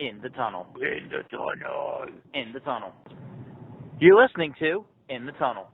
In the tunnel. In the tunnel. In the tunnel. You're listening to In the Tunnel.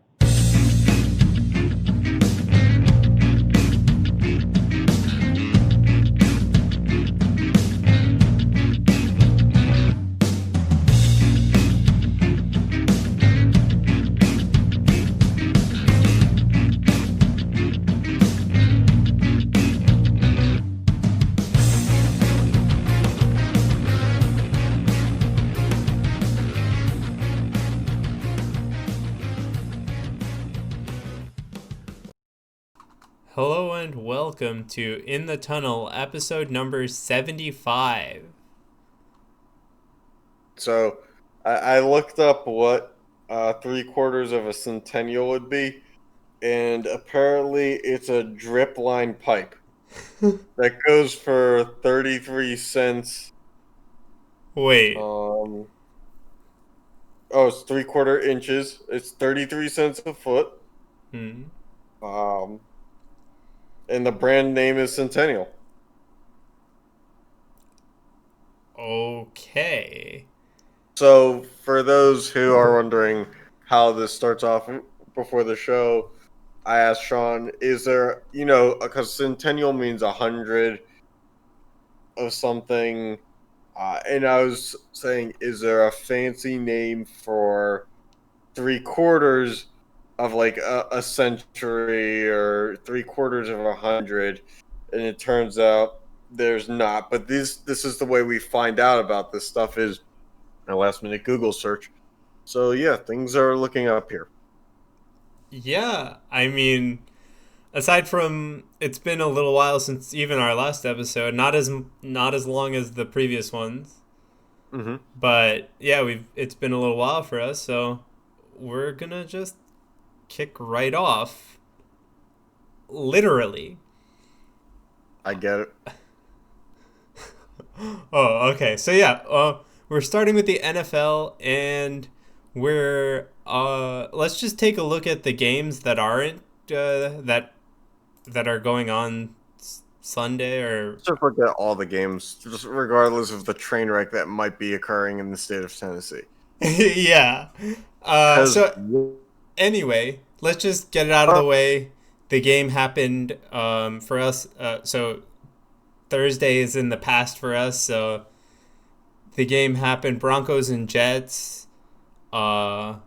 Hello and welcome to In the Tunnel, episode number 75. So, I looked up what 3/4 of a centennial would be, and apparently it's a drip line pipe that goes for 33 cents. Wait, It's 3/4 inches. It's 33 cents a foot. And the brand name is Centennial. Okay. So, for those who are wondering how this starts off before the show, I asked Sean, is there, because Centennial means 100 of something, and I was saying, is there a fancy name for 3/4 of like a century or 3/4 of 100? And it turns out there's not. But this is the way we find out about this stuff is a last minute Google search. So yeah, things are looking up here. Yeah, I mean, aside from it's been a little while since even our last episode, not as long as the previous ones. Mm-hmm. But yeah, it's been a little while for us, so we're going to just kick right off. Literally. I get it. Oh, okay. So yeah, we're starting with the NFL, and we're let's just take a look at the games that aren't that are going on Sunday or Just look at all the games, just regardless of the train wreck that might be occurring in the state of Tennessee. yeah. So anyway, let's just get it out of the way. The game happened for us. So Thursday is in the past for us. So the game happened. Broncos and Jets. That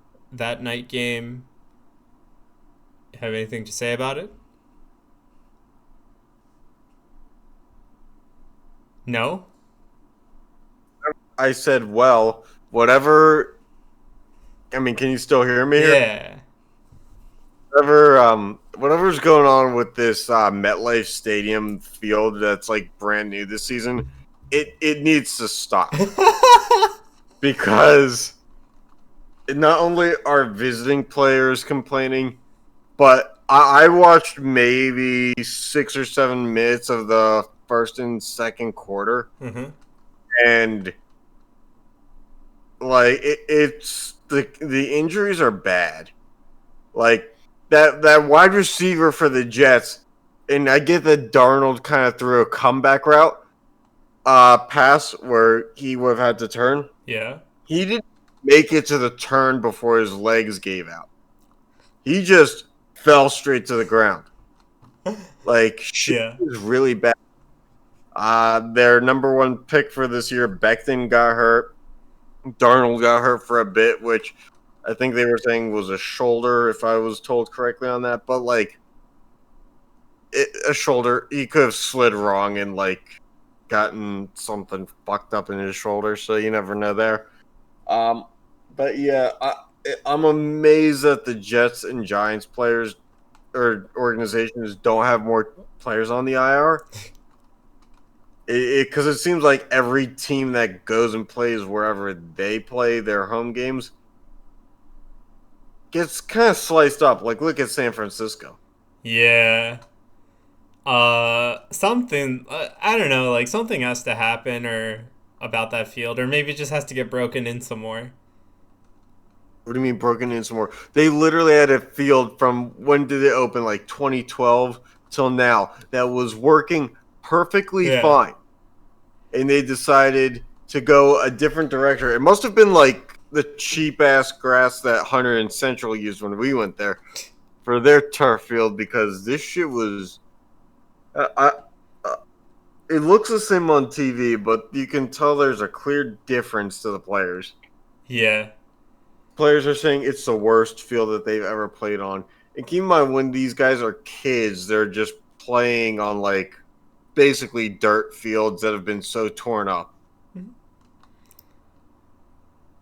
night game. Have anything to say about it? No? I said, well, whatever. I mean, can you still hear me here? Yeah. Whatever's going on with this MetLife Stadium field that's like brand new this season, it needs to stop. Because not only are visiting players complaining, but I watched maybe 6 or 7 minutes of the first and second quarter, and like it's the injuries are bad. Like that wide receiver for the Jets, and I get that Darnold kind of threw a comeback route pass where he would have had to turn. Yeah. He didn't make it to the turn before his legs gave out. He just fell straight to the ground. Like, shit is really bad. Their number one pick for this year, Becton, got hurt. Darnold got hurt for a bit, which I think they were saying was a shoulder, if I was told correctly on that. But, like, a shoulder, he could have slid wrong and, like, gotten something fucked up in his shoulder, so you never know there. But, yeah, I'm amazed that the Jets and Giants players or organizations don't have more players on the IR. Because it seems like every team that goes and plays wherever they play their home games gets kind of sliced up. Like, look at San Francisco. Yeah. Something, I don't know, like something has to happen or about that field, or maybe it just has to get broken in some more. What do you mean broken in some more? They literally had a field from when did it open, like 2012 till now, that was working perfectly fine. And they decided to go a different direction. It must have been like the cheap ass grass that Hunter and Central used when we went there for their turf field, because this shit was. It looks the same on TV, but you can tell there's a clear difference to the players. Yeah. Players are saying it's the worst field that they've ever played on. And keep in mind, when these guys are kids, they're just playing on like basically dirt fields that have been so torn up.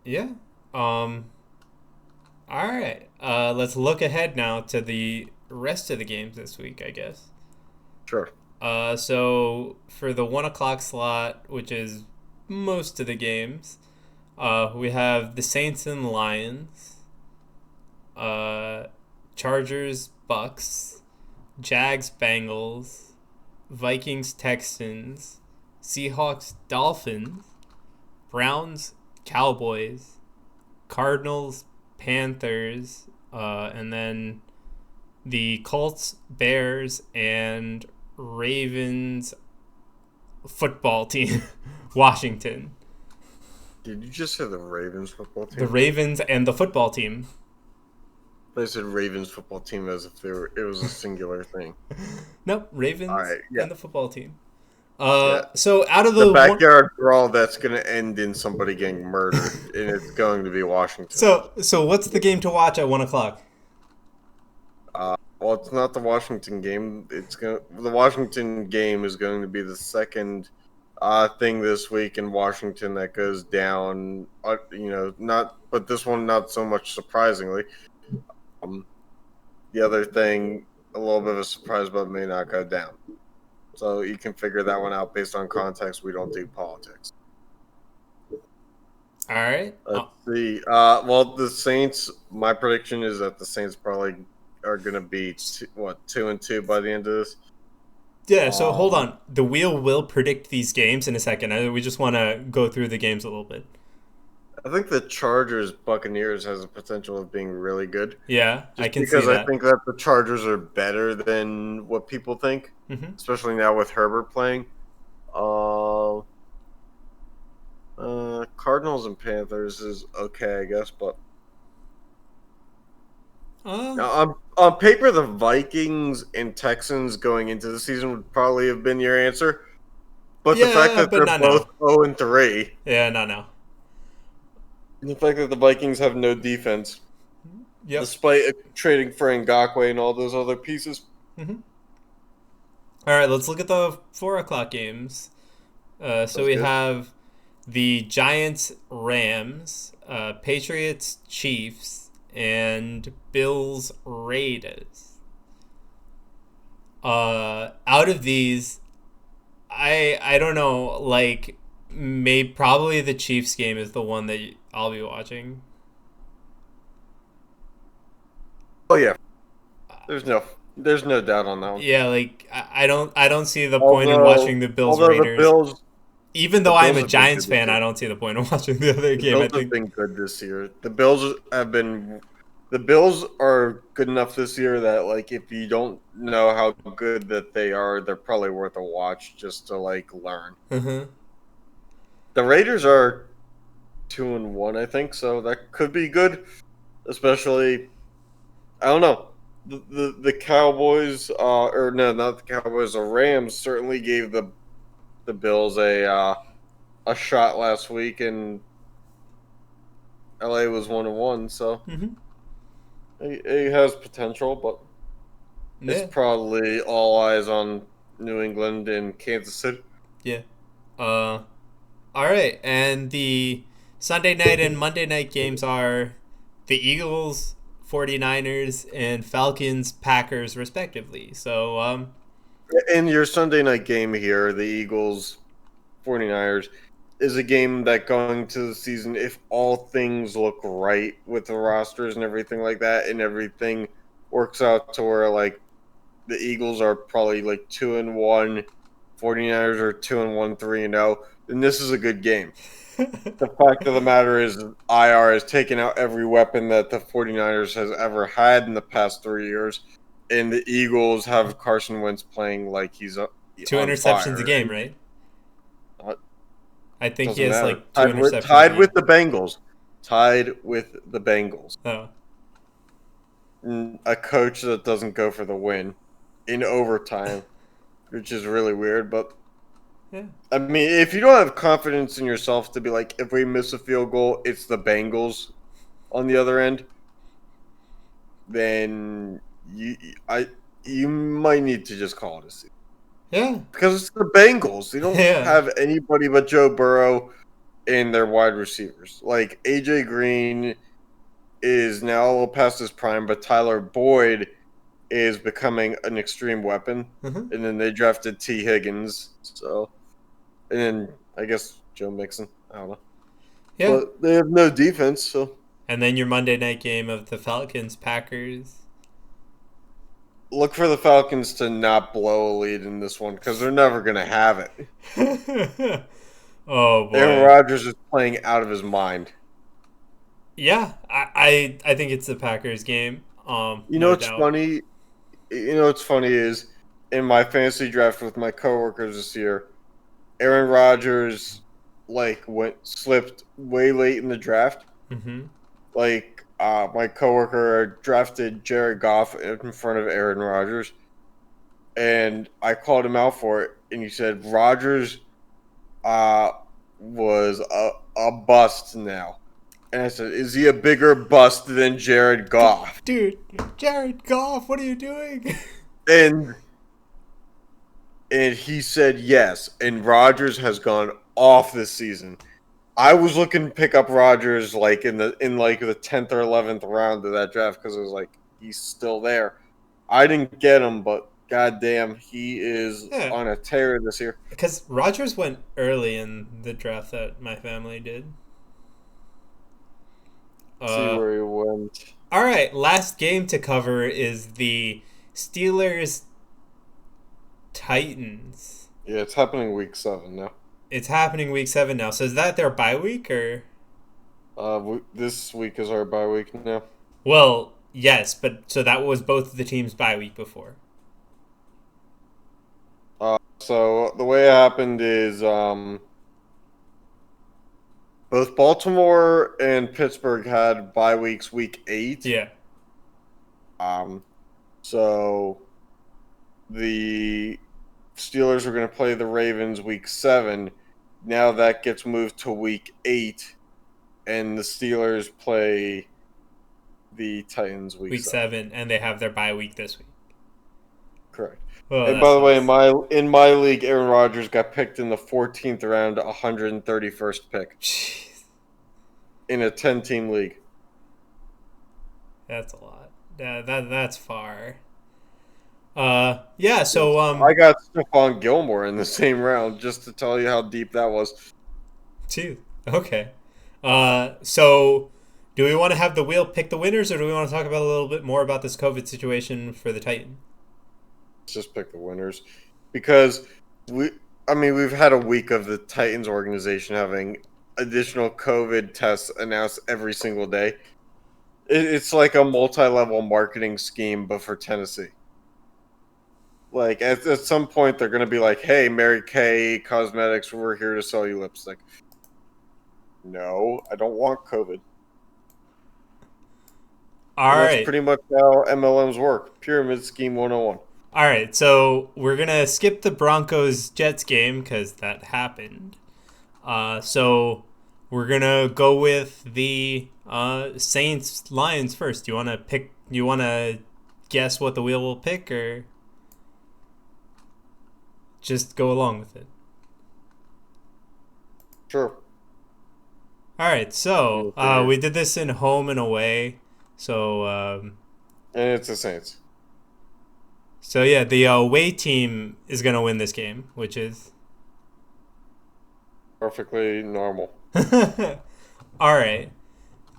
Yeah. All right. Let's look ahead now to the rest of the games this week, I guess. Sure. So for the 1 o'clock slot, which is most of the games, we have the Saints and Lions, Chargers, Bucks, Jags, Bengals, Vikings, Texans, Seahawks, Dolphins, Browns, Cowboys, Cardinals, Panthers, and then the Colts, Bears, and Ravens football team, Washington. Did you just say the Ravens football team? The Ravens and the football team. I said Ravens football team as if it was a singular thing. Nope, Ravens yeah. and the football team. Yeah. So out of the backyard brawl that's going to end in somebody getting murdered, and it's going to be Washington. So what's the game to watch at 1 o'clock? Well, it's not the Washington game. The Washington game is going to be the second thing this week in Washington that goes down. But this one not so much surprisingly. The other thing, a little bit of a surprise, but may not go down. So you can figure that one out based on context. We don't do politics. All right. Let's see. Well, the Saints. My prediction is that the Saints probably are going to be 2-2 by the end of this. Yeah. So hold on. The wheel will predict these games in a second. We just want to go through the games a little bit. I think the Chargers Buccaneers has a potential of being really good. Yeah, I can see that. Because I think that the Chargers are better than what people think, especially now with Herbert playing. Cardinals and Panthers is okay, I guess, but now, on paper, the Vikings and Texans going into the season would probably have been your answer. But the fact that they're both 0-3. Yeah, no. The fact that the Vikings have no defense, despite trading for Ngakoue and all those other pieces. All right, let's look at the 4 o'clock games. So we have the Giants, Rams, Patriots, Chiefs, and Bills, Raiders. Out of these, I don't know, like, probably the Chiefs game is the one that I'll be watching. Oh yeah, there's no doubt on that one. Yeah, like I don't see the point in watching the Bills Raiders. Even though I'm a Giants fan, I don't see the point in watching the other game. The Bills have been good this year. The Bills are good enough this year that, like, if you don't know how good that they are, they're probably worth a watch just to, like, learn. The Raiders are 2-1, I think, so that could be good. Especially, I don't know. The Cowboys, or no, not the Cowboys. The Rams certainly gave the Bills a shot last week, and LA was 1-1, so it has potential, but it's probably all eyes on New England and Kansas City. Yeah. All right, and the Sunday night and Monday night games are the Eagles, 49ers, and Falcons, Packers, respectively. So, in your Sunday night game here, the Eagles, 49ers, is a game that going to the season, if all things look right with the rosters and everything like that, and everything works out to where, like, the Eagles are probably like 2-1, 49ers are 2-1, 3-0, then this is a good game. The fact of the matter is IR has taken out every weapon that the 49ers has ever had in the past 3 years, and the Eagles have Carson Wentz playing like he's 2 interceptions a game, right? I think he Doesn't has matter. like 2 interceptions. Tied with the Bengals. Tied with the Bengals. Oh. A coach that doesn't go for the win in overtime, which is really weird. But Yeah. I mean, if you don't have confidence in yourself to be like, if we miss a field goal, it's the Bengals on the other end, then you might need to just call it a season. Yeah. Because it's the Bengals. They don't Yeah. have anybody but Joe Burrow and their wide receivers. Like AJ Green is now a little past his prime, but Tyler Boyd is becoming an extreme weapon. Mm-hmm. And then they drafted T. Higgins. So, and then I guess Joe Mixon. I don't know. Yeah. But they have no defense, so. And then your Monday night game of the Falcons-Packers. Look for the Falcons to not blow a lead in this one because they're never going to have it. Oh, boy. Aaron Rodgers is playing out of his mind. Yeah, I think it's the Packers game. You know what's funny? You know what's funny is in my fantasy draft with my coworkers this year, Aaron Rodgers slipped way late in the draft. Mm-hmm. My coworker drafted Jared Goff in front of Aaron Rodgers, and I called him out for it, and he said Rodgers was a bust now. And I said, is he a bigger bust than Jared Goff? Dude, Jared Goff, what are you doing? And he said yes, and Rodgers has gone off this season. I was looking to pick up Rodgers in the 10th or 11th round of that draft because it was like he's still there. I didn't get him, but goddamn, he is on a tear this year. Because Rodgers went early in the draft that my family did. See where he went. All right, last game to cover is the Steelers Titans. Yeah, it's happening week 7 now. It's happening week 7 now. So is that their bye week or? This week is our bye week now. Well, yes, but so that was both of the teams' bye week before. So the way it happened is both Baltimore and Pittsburgh had bye weeks week 8. Yeah. So the Steelers are going to play the Ravens week 7. Now that gets moved to week 8, and the Steelers play the Titans week 7, and they have their bye week this week. Correct. Oh, and by the way, in my league, Aaron Rodgers got picked in the 14th round, 131st pick. Jeez. In a 10-team league. That's a lot. That's far. Yeah, so I got Stephon Gilmore in the same round, just to tell you how deep that was. Two. Okay. So do we want to have the wheel pick the winners, or do we want to talk about a little bit more about this COVID situation for the Titans? Let's just pick the winners, because we've had a week of the Titans organization having additional COVID tests announced every single day. It's like a multi-level marketing scheme, but for Tennessee. Like, at some point, they're going to be like, hey, Mary Kay Cosmetics, we're here to sell you lipstick. No, I don't want COVID. All right. That's pretty much how MLMs work. Pyramid Scheme 101. All right, so we're going to skip the Broncos-Jets game because that happened. So we're going to go with the Saints-Lions first. Do you want to guess what the wheel will pick, or just go along with it? Sure. All right, so we did this in home and away. So and it's the Saints. So yeah, the away team is going to win this game, which is perfectly normal. All right.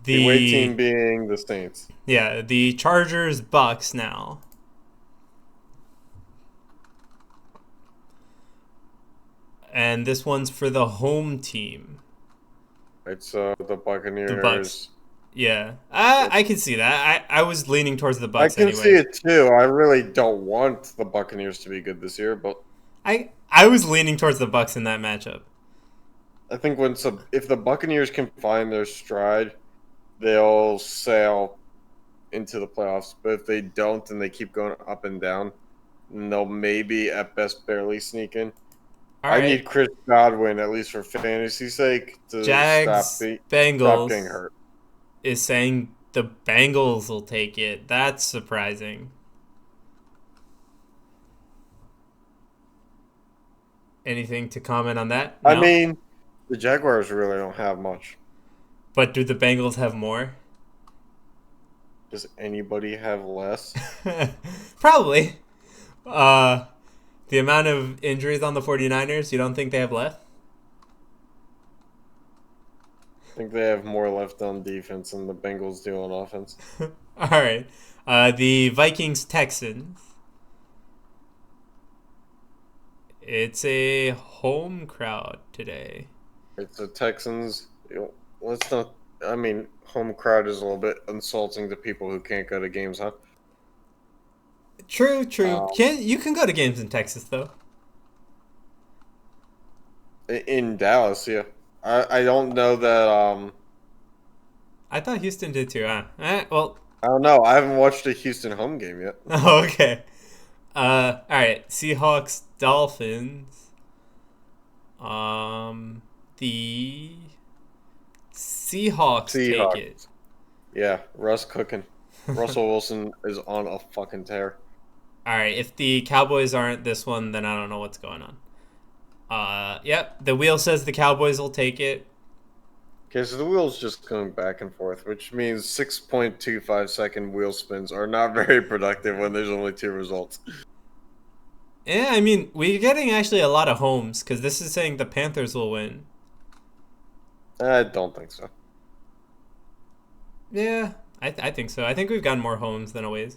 The away team being the Saints. Yeah, the Chargers Bucks now. And this one's for the home team. It's the Buccaneers. The Bucks. Yeah, I can see that. I was leaning towards the Bucks. I can see it too. I really don't want the Buccaneers to be good this year, but I was leaning towards the Bucks in that matchup. I think if the Buccaneers can find their stride, they'll sail into the playoffs. But if they don't and they keep going up and down, they'll maybe at best barely sneak in. All I right. need Chris Godwin, at least for fantasy's sake, to stop Bengals getting hurt. Is saying the Bengals will take it. That's surprising. Anything to comment on that? No? I mean, the Jaguars really don't have much. But do the Bengals have more? Does anybody have less? Probably. The amount of injuries on the 49ers, you don't think they have left? I think they have more left on defense than the Bengals do on offense. All right. The Vikings-Texans. It's a home crowd today. It's the Texans. Let's not. I mean, home crowd is a little bit insulting to people who can't go to games, huh? True. You can go to games in Texas, though. In Dallas, yeah. I don't know that. I thought Houston did too. Well. I don't know. I haven't watched a Houston home game yet. Oh, okay. All right. Seahawks, Dolphins. The Seahawks take it. Yeah, Russ cooking. Russell Wilson is on a fucking tear. All right. If the Cowboys aren't this one, then I don't know what's going on. Yep. The wheel says the Cowboys will take it. Okay, so the wheel's just going back and forth, which means 6.25 second wheel spins are not very productive when there's only 2 results. Yeah, I mean, we're getting actually a lot of homes because this is saying the Panthers will win. I don't think so. Yeah, I think so. I think we've gotten more homes than aways.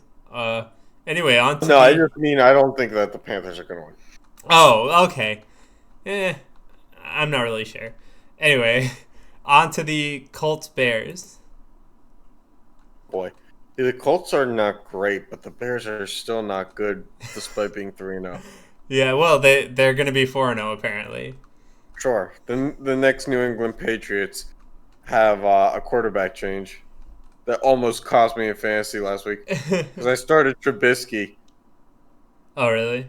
Anyway, on to I just mean I don't think that the Panthers are going to win. Oh, okay. I'm not really sure. Anyway, on to the Colts Bears. Boy. The Colts are not great, but the Bears are still not good despite being 3-0. Yeah, well, they're going to be 4-0 apparently. Sure. The next New England Patriots have a quarterback change that almost cost me in fantasy last week because I started Trubisky. Oh, really?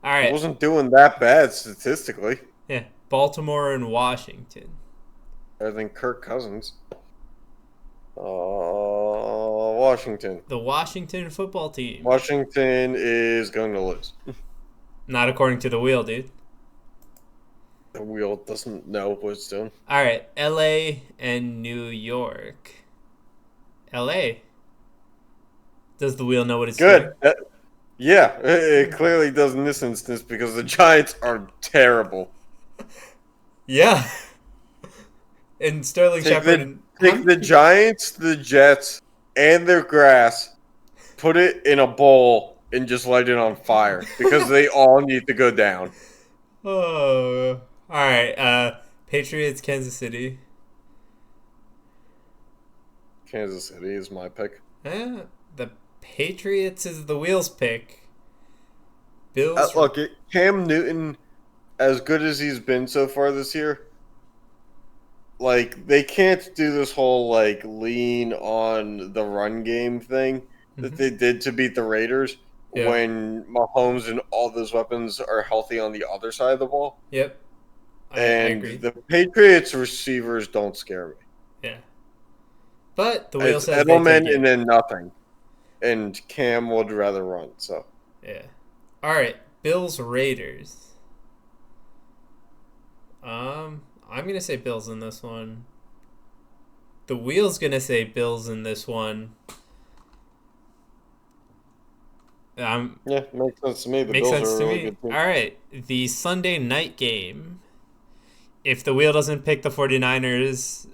All right. It wasn't doing that bad statistically. Yeah, Baltimore and Washington. Better than Kirk Cousins. Washington. The Washington football team. Washington is going to lose. Not according to the wheel, dude. The wheel doesn't know what it's doing. All right, LA and New York. LA. Does the wheel know what it's doing? Good. Yeah, it clearly does in this instance because the Giants are terrible. Yeah. And Sterling Shepard. Take the Giants, the Jets, and their grass, put it in a bowl, and just light it on fire because they all need to go down. Oh, all right. Patriots, Kansas City. Kansas City is my pick. The Patriots is the wheel's pick. Bills. Look, Cam Newton, as good as he's been so far this year, like, they can't do this whole, like, lean on the run game thing that they did to beat the Raiders when Mahomes and all those weapons are healthy on the other side of the ball. Yep. I agree. The Patriots receivers don't scare me. Yeah. But the wheel says Edelman and then nothing. And Cam would rather run, so. Yeah. All right. Bills, Raiders. I'm going to say Bills in this one. The wheel's going to say Bills in this one. Yeah, makes sense to me. The makes Bills sense are a to really me. good team. All right. The Sunday night game. If the wheel doesn't pick the 49ers,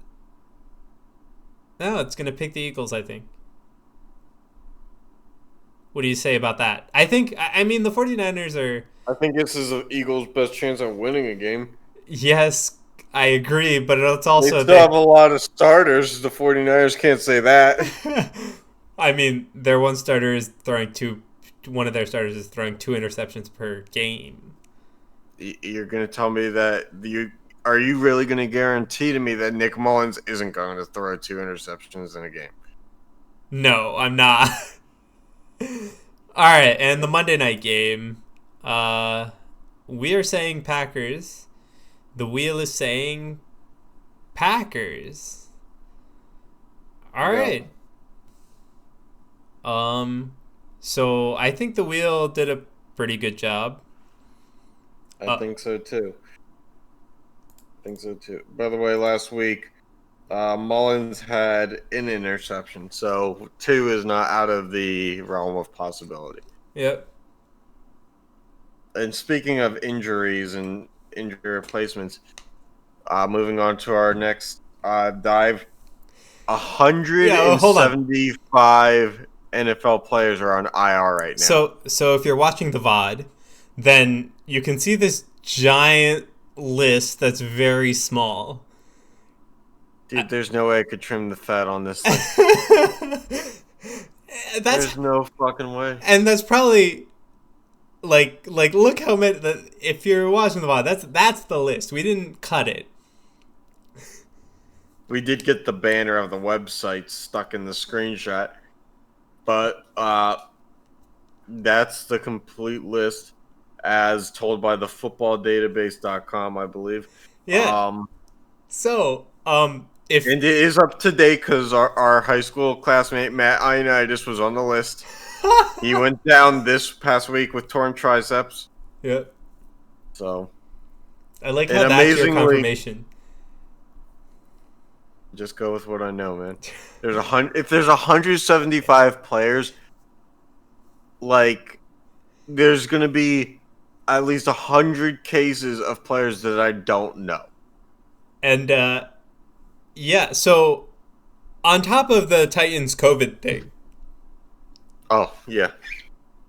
no, it's going to pick the Eagles, I think. What do you say about that? I mean, the 49ers are... I think this is the Eagles' best chance at winning a game. Yes, I agree, but it's also... They still have a lot of starters. The 49ers can't say that. I mean, their one starter is throwing one of their starters is throwing 2 interceptions per game. You're going to tell me that are you really going to guarantee to me that Nick Mullins isn't going to throw 2 interceptions in a game? No, I'm not. All right, and the Monday night game, we are saying Packers. The wheel is saying Packers. All right. So I think the wheel did a pretty good job. I think so too. By the way, last week, Mullins had an interception, so 2 is not out of the realm of possibility. Yep. And speaking of injuries and injury replacements, moving on to our next dive, 175 NFL players are on IR right now. So if you're watching the VOD, then you can see this giant list that's very small. Dude, there's no way I could trim the fat on this thing. There's no fucking way. And that's probably like look how many. If you're watching the VOD, that's the list. We didn't cut it. We did get the banner of the website stuck in the screenshot, but that's the complete list as told by the footballdatabase.com, I believe. Yeah. And it is up to date because our high school classmate Matt Ioannidis was on the list. He went down this past week with torn triceps. Yeah. So I like how that's your confirmation. Just go with what I know, man. If there's 175 players, like there's gonna be at least 100 cases of players that I don't know. And yeah, so on top of the Titans COVID thing. Oh yeah,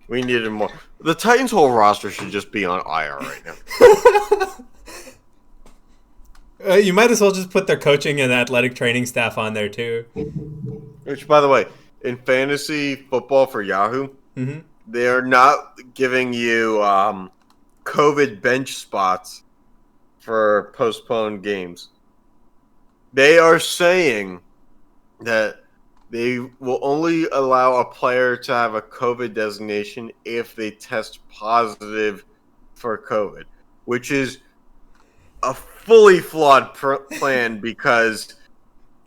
we needed more. The Titans' whole roster should just be on IR right now. You might as well just put their coaching and athletic training staff on there too. Which, by the way, in fantasy football for Yahoo, they are not giving you COVID bench spots for postponed games. They are saying that they will only allow a player to have a COVID designation if they test positive for COVID, which is a fully flawed plan because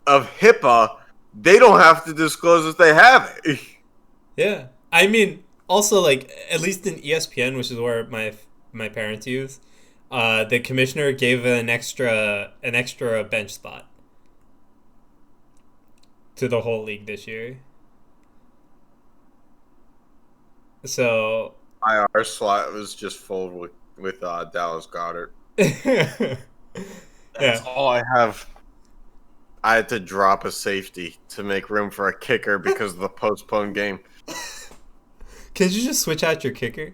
of HIPAA. They don't have to disclose if they have it. Yeah. I mean, also, like, at least in ESPN, which is where my parents use, the commissioner gave an extra bench spot to the whole league this year. So IR slot was just full with Dallas Goedert. That's all I have. I had to drop a safety to make room for a kicker because of the postponed game. Could you just switch out your kicker?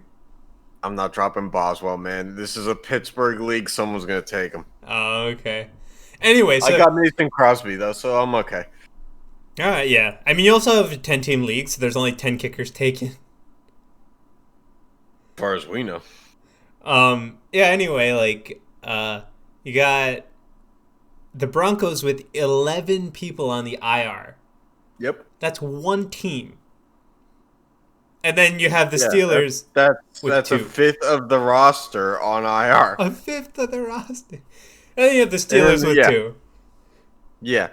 I'm not dropping Boswell, man. This is a Pittsburgh league. Someone's going to take him. Oh, okay. Anyway, so I got Mason Crosby, though, so I'm okay. All right, yeah. I mean, you also have a 10-team league, so there's only 10 kickers taken. As far as we know. Yeah, anyway, like, you got the Broncos with 11 people on the IR. Yep. That's one team. And then you have the Steelers. That's a fifth of the roster on IR. A fifth of the roster. And then you have the Steelers with 2. Yeah.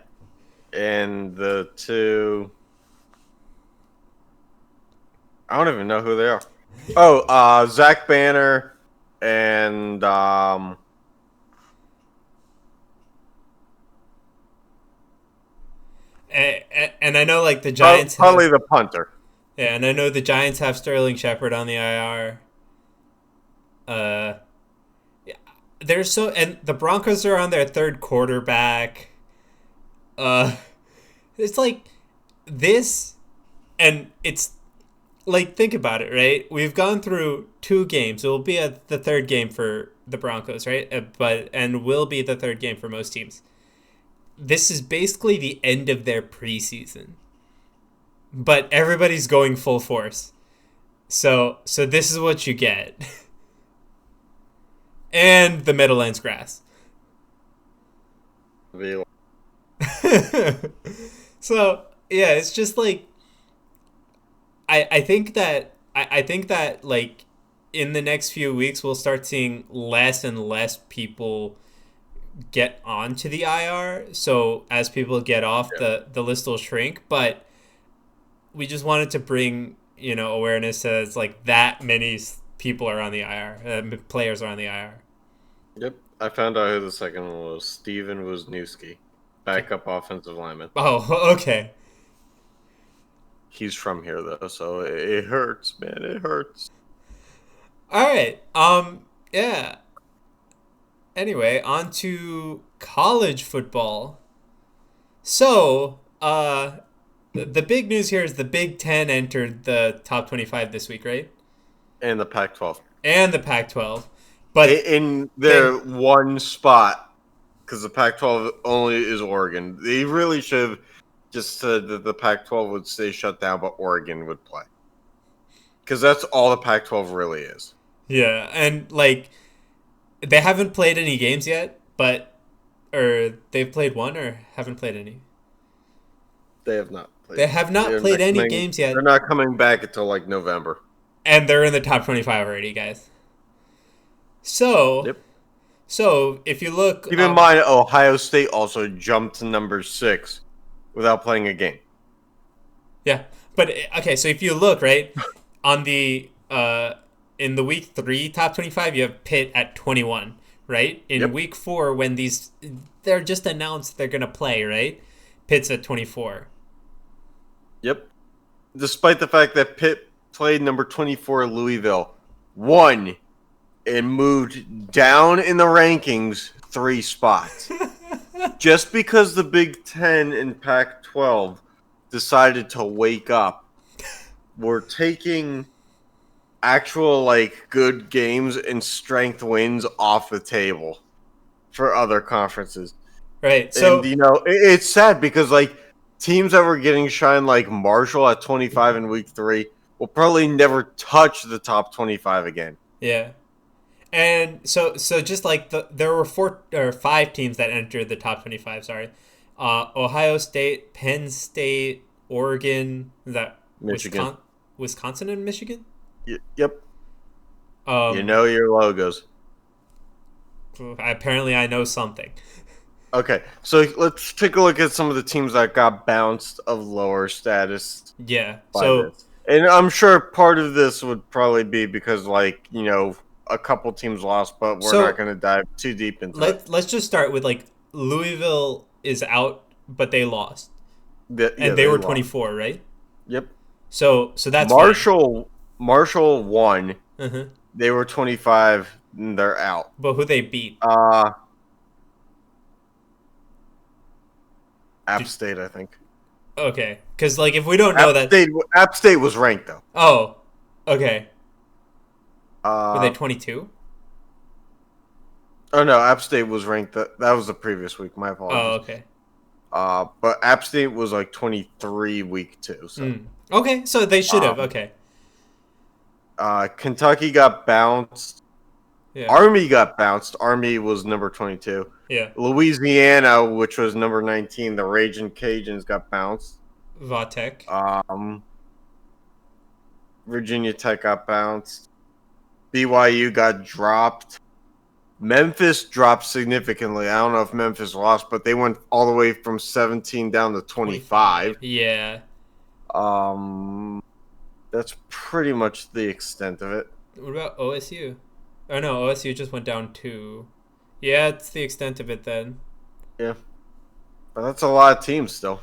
And the 2... I don't even know who they are. Oh, Zach Banner and... And I know, like, the Giants probably the punter. Yeah, and I know the Giants have Sterling Shepard on the IR. Yeah, and the Broncos are on their third quarterback. It's like this, and it's like, think about it, right? We've gone through 2 games. It will be the third game for the Broncos, right? And will be the third game for most teams. This is basically the end of their preseason. But everybody's going full force. So this is what you get. And the Meadowlands grass. So yeah, it's just like I think that I think that like in the next few weeks we'll start seeing less and less people get onto the IR. So as people get off, the list will shrink. But we just wanted to bring awareness to it's like that many people are on the IR, players are on the IR. Yep, I found out who the second one was. Steven Wisniewski, backup offensive lineman. Oh, okay. He's from here though, so it hurts, man. It hurts. All right. Yeah. Anyway, on to college football. So, the big news here is the Big Ten entered the top 25 this week, right? And the Pac-12. And the Pac-12. But in their one spot, because the Pac-12 only is Oregon. They really should have just said that the Pac-12 would stay shut down, but Oregon would play. Because that's all the Pac-12 really is. Yeah, and like they haven't played any games yet, or they've played one or haven't played any. They have not played. They have not played any games yet. They're not coming back until like November. And they're in the top 25 already, guys. So, yep. So if you look, keep in mind, Ohio State also jumped to number 6 without playing a game. Yeah, but okay. So if you look right on the in the week 3 top 25, you have Pitt at 21, right? In week 4, when they're just announced they're gonna play, right? Pitt's at 24. Yep. Despite the fact that Pitt played number 24 Louisville, won, and moved down in the rankings 3 spots. Just because the Big Ten and Pac-12 decided to wake up, we're taking actual like good games and strength wins off the table for other conferences. Right. So and it's sad because like teams that were getting shine like Marshall at 25 in week 3 will probably never touch the top 25 again. Yeah. And so just like there were 4 or 5 teams that entered the top 25, sorry. Ohio State, Penn State, Oregon, Michigan. Wisconsin and Michigan? Yep. You know your logos. Apparently I know something. Okay, so let's take a look at some of the teams that got bounced of lower status. Yeah. And I'm sure part of this would probably be because like, a couple teams lost, but we're not going to dive too deep into it. Let's just start with like Louisville is out, but they lost. They were 24, right? Yep. So that's Marshall won. Uh-huh. They were 25 and they're out. But who they beat? App State, I think. Okay, because like if we don't know App State was ranked though. Oh, okay. Were they 22? Oh no, App State was ranked. That was the previous week. My apologies. Oh, okay. But App State was like 23 week 2. So. Okay, so they should have. Okay. Kentucky got bounced. Yeah. Army got bounced. Army was number 22. Yeah. Louisiana, which was number 19, the Raging Cajuns got bounced. Vatek. Virginia Tech got bounced. BYU got dropped. Memphis dropped significantly. I don't know if Memphis lost, but they went all the way from 17 down to 25. Yeah. That's pretty much the extent of it. What about OSU? Oh no, OSU just went down 2. Yeah, it's the extent of it then. Yeah. But that's a lot of teams still.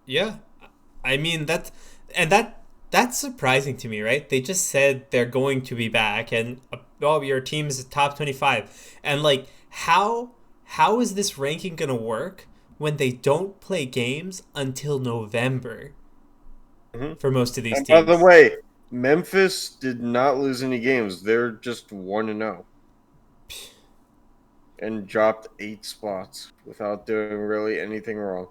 Yeah. I mean that's surprising to me, right? They just said they're going to be back and your team is top 25. And like how is this ranking going to work when they don't play games until November? For most of these teams. By the way, Memphis did not lose any games. They're just 1-0. And dropped 8 spots without doing really anything wrong.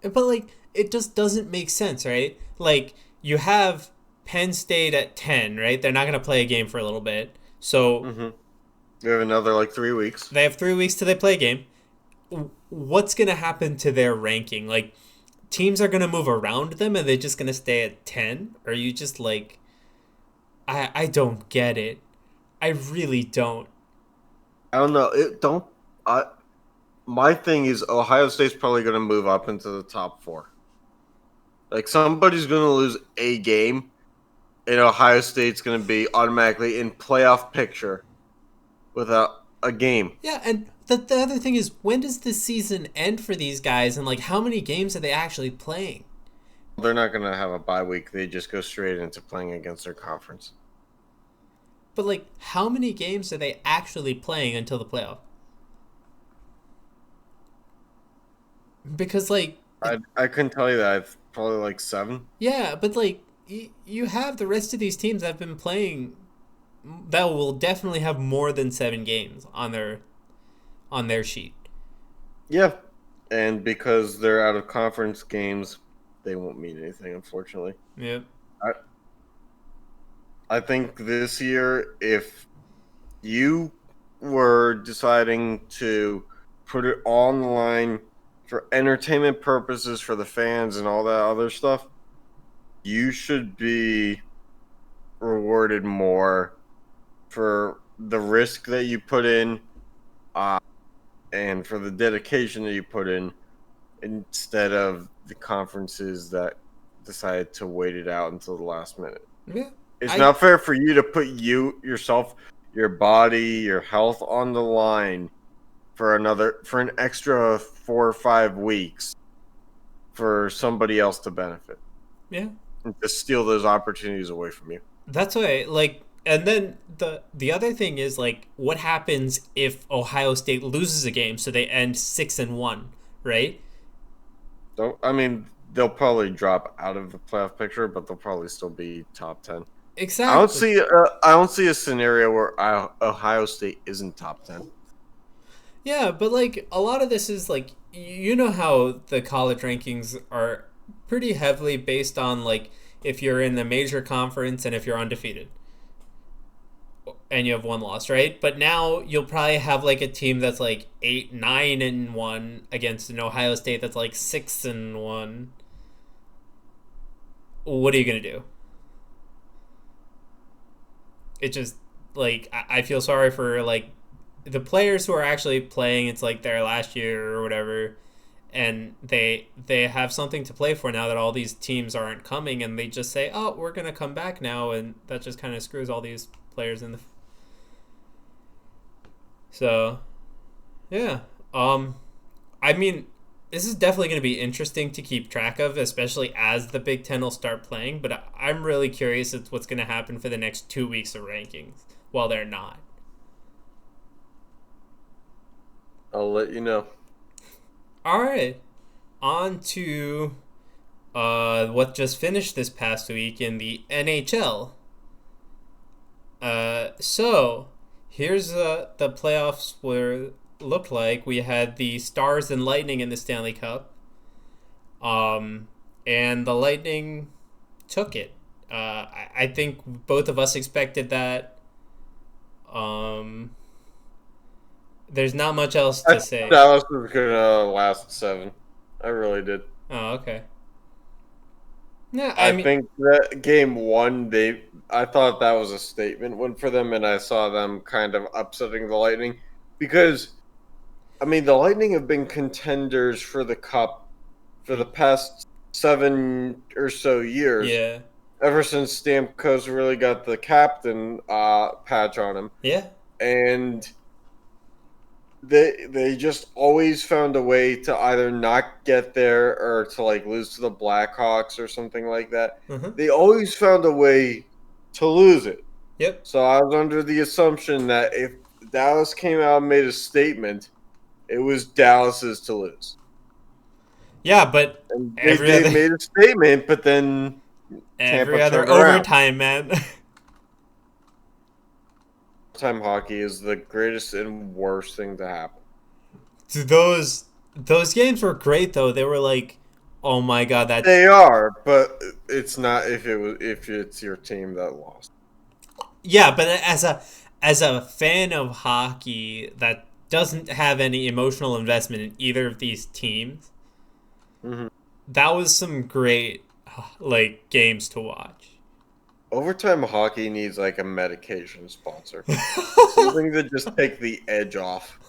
But like it just doesn't make sense, right? Like you have Penn State at 10, right? They're not going to play a game for a little bit. So We have another 3 weeks. They have 3 weeks till they play a game. What's going to happen to their ranking? Like, teams are going to move around them and they're just going to stay at 10? Or are you just like, I don't get it. I really don't. I don't know. My thing is Ohio State's probably going to move up into the top 4. Like, somebody's going to lose a game, and Ohio State's going to be automatically in playoff picture without a game. Yeah, and the other thing is, when does the season end for these guys, and how many games are they actually playing? They're not going to have a bye week. They just go straight into playing against their conference. But, how many games are they actually playing until the playoff? Because, I couldn't tell you that. I've probably 7. Yeah, but, you have the rest of these teams that have been playing that will definitely have more than 7 games on their sheet. Yeah, and because they're out of conference games, they won't mean anything, unfortunately. Yeah. I think this year, if you were deciding to put it all on the line for entertainment purposes for the fans and all that other stuff, you should be rewarded more for the risk that you put in and for the dedication that you put in, instead of the conferences that decided to wait it out until the last minute. Yeah. It's not fair for you to put yourself, your body, your health on the line for an extra 4 or 5 weeks for somebody else to benefit. Yeah. And to steal those opportunities away from you. That's why, and then the other thing is, what happens if Ohio State loses a game, so they end 6-1, right? They'll probably drop out of the playoff picture, but they'll probably still be top 10. Exactly. I don't see a scenario where Ohio State isn't top 10. Yeah, but a lot of this is you know how the college rankings are pretty heavily based on if you're in the major conference and if you're undefeated and you have 1 loss, right? But now you'll probably have a team that's 8-9-1 against an Ohio State that's 6-1. What are you gonna do? It just I feel sorry for the players who are actually playing. It's their last year or whatever, and they have something to play for now that all these teams aren't coming, and they just say, oh, we're gonna come back now, and that just kind of screws all these players in the so yeah. This is definitely going to be interesting to keep track of, especially as the Big Ten will start playing. But I'm really curious as to what's going to happen for the next 2 weeks of rankings while they're not. I'll let you know. All right. On to what just finished this past week in the NHL. So here's the playoffs where looked like. We had the Stars and Lightning in the Stanley Cup. And the Lightning took it. I think both of us expected that. There's not much else to say. Dallas was gonna last 7. I really did. Oh, okay. Yeah, I think that game 1, I thought that was a statement win for them, and I saw them kind of upsetting the Lightning because, the Lightning have been contenders for the Cup for the past 7 or so years. Yeah. Ever since Stamkos really got the captain patch on him. Yeah. And they just always found a way to either not get there or to lose to the Blackhawks or something like that. Mm-hmm. They always found a way to lose it. Yep. So I was under the assumption that if Dallas came out and made a statement, it was Dallas's to lose. Yeah, but they made a statement, but then every other overtime, man. Overtime hockey is the greatest and worst thing to happen. Those games were great though. They were oh my god, that they are, but it's not if it's your team that lost. Yeah, but as a fan of hockey that doesn't have any emotional investment in either of these teams, that was some great like games to watch. Overtime hockey needs like a medication sponsor. Something to just take the edge off.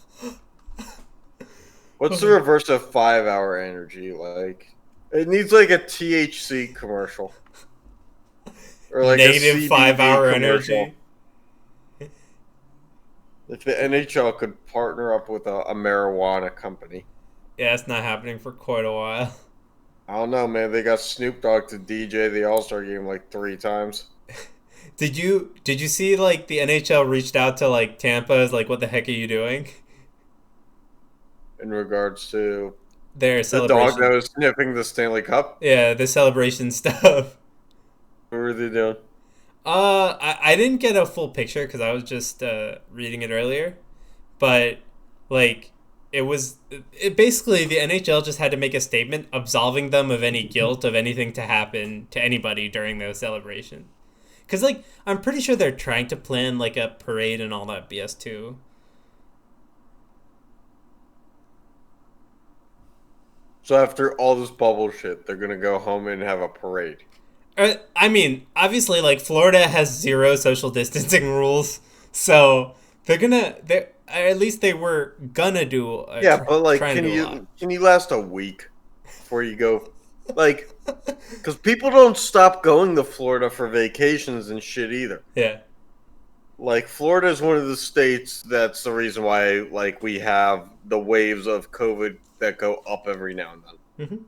What's the reverse of 5-hour energy? Like, it needs like a THC commercial. Or like Negative a CBD 5-hour commercial. energy. If the NHL could partner up with a marijuana company. Yeah, it's not happening for quite a while. I don't know, man. They got Snoop Dogg to DJ the All-Star game like 3 times. Did you see like the NHL reached out to like Tampa as like, what the heck are you doing? In regards to Their the celebration. dog that was sniffing the Stanley Cup? Yeah, the celebration stuff. What were they doing? I didn't get a full picture because I was just reading it earlier, but like it basically the NHL just had to make a statement absolving them of any guilt of anything to happen to anybody during the celebration. Because like I'm pretty sure they're trying to plan like a parade and all that BS too. So after all this bubble shit, they're gonna go home and have a parade. I mean, obviously, like Florida has 0 social distancing rules, so they're at least they were gonna do. Yeah, but like, can you last a week before you go? Like, because people don't stop going to Florida for vacations and shit either. Yeah. Like, Florida is one of the states that's the reason why, like, we have the waves of COVID that go up every now and then. Mm-hmm.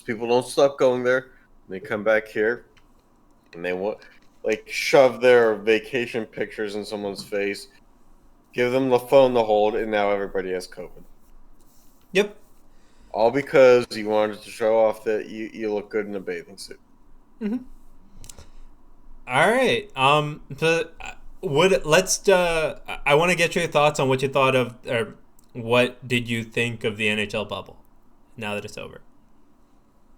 People don't stop going there. They come back here, and they want, like, shove their vacation pictures in someone's face, give them the phone to hold, and now everybody has COVID. Yep. All because you wanted to show off that you look good in a bathing suit. Mm-hmm. All right. But I want to get your thoughts on what you thought of, or what did you think of the NHL bubble now that it's over?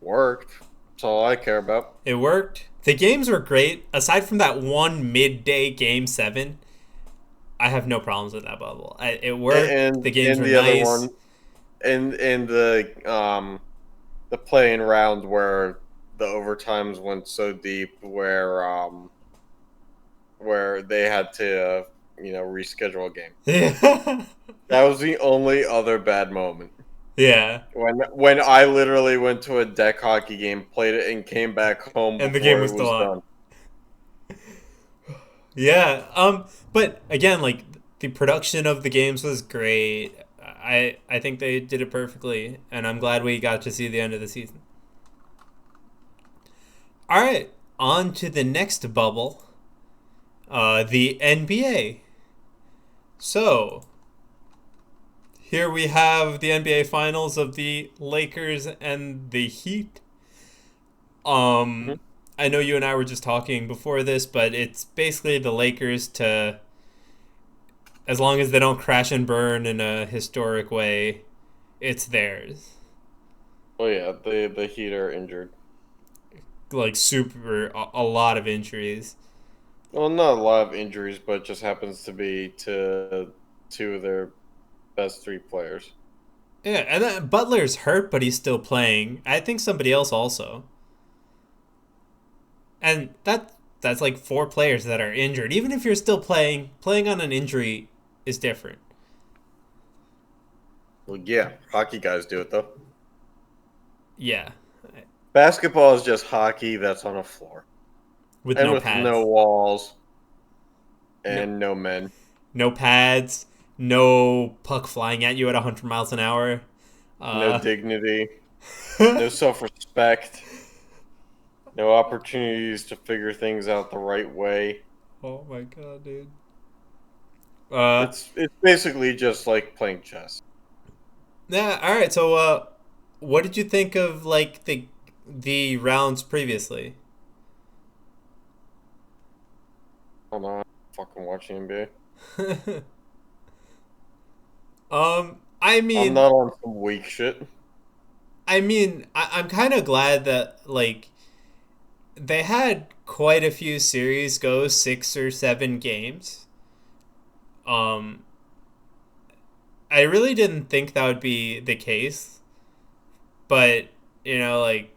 Worked. That's all I care about. It worked. The games were great. Aside from that one midday game 7, I have no problems with that bubble. It worked. The games were nice. Other one, and the play-in round where the overtimes went so deep, where they had to reschedule a game. Yeah. That was the only other bad moment. Yeah. When I literally went to a deck hockey game, played it, and came back home and the game was still on. Done. Yeah. But again, like the production of the games was great. I think they did it perfectly, and I'm glad we got to see the end of the season. All right, on to the next bubble, the NBA. So, here we have the NBA Finals of the Lakers and the Heat. I know you and I were just talking before this, but it's basically the Lakers to, as long as they don't crash and burn in a historic way, it's theirs. Oh yeah, the Heat are injured. Like a lot of injuries. Well, not a lot of injuries, but it just happens to be to 2 of their best 3 players. Yeah, and then Butler's hurt, but he's still playing. I think somebody else also. And that's like 4 players that are injured. Even if you're still playing on an injury is different. Well, yeah, hockey guys do it though. Yeah. Basketball is just hockey that's on a floor. With and no with pads. No walls. And no men. No pads. No puck flying at you at 100 miles an hour. No dignity. No self-respect. No opportunities to figure things out the right way. Oh my god, dude. It's basically just like playing chess. Yeah, alright, so what did you think of like the rounds previously? Hold on, I'm fucking watching NBA. I mean, I'm not on some weak shit. I mean, I'm kind of glad that like they had quite a few series go 6 or 7 games. I really didn't think that would be the case, but like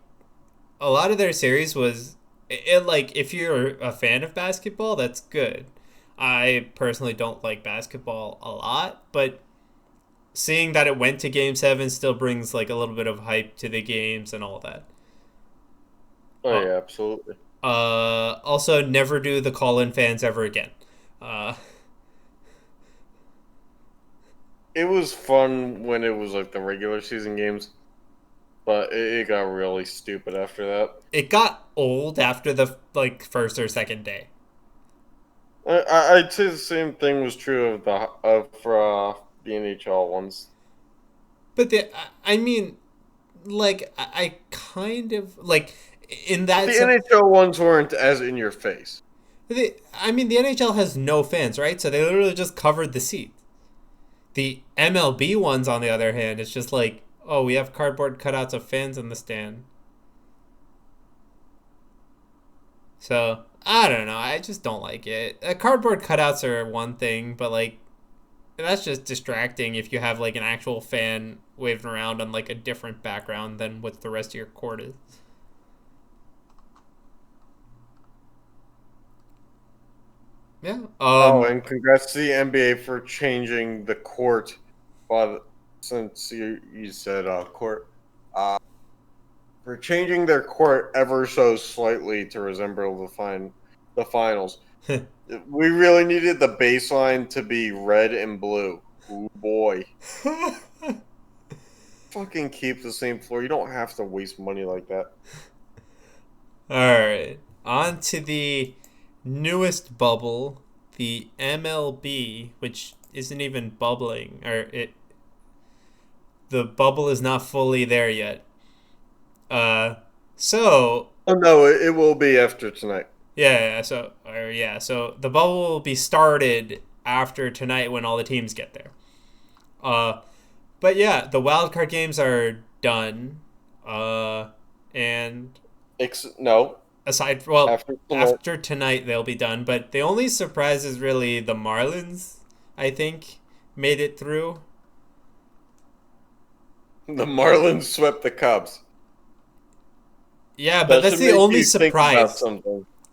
a lot of their series was like if you're a fan of basketball, that's good. I personally don't like basketball a lot, but seeing that it went to Game 7 still brings like a little bit of hype to the games and all that. Oh yeah, absolutely. Also, never do the call-in fans ever again. It was fun when it was like the regular season games, but it got really stupid after that. It got old after the first or second day. I'd say the same thing was true of the NHL ones. But I mean, like I kind of like in that the NHL ones weren't as in your face. I mean, the NHL has no fans, right? So they literally just covered the seat. The MLB ones, on the other hand, it's just like, oh, we have cardboard cutouts of fans in the stand. So, I don't know. I just don't like it. Cardboard cutouts are one thing, but, like, that's just distracting if you have, like, an actual fan waving around on, like, a different background than what the rest of your court is. Yeah. And congrats to the NBA for changing the court. Since you said court, for changing their court ever so slightly to resemble the finals. We really needed the baseline to be red and blue. Ooh boy. Fucking keep the same floor. You don't have to waste money like that. Alright. On to the newest bubble, the MLB, which isn't even bubbling, the bubble is not fully there yet. So oh no, it will be after tonight. So the bubble will be started after tonight when all the teams get there. But yeah, the wildcard games are done. And no. After tonight they'll be done, but the only surprise is really the Marlins, I think, made it through. The Marlins swept the Cubs. Yeah, but that's the only surprise.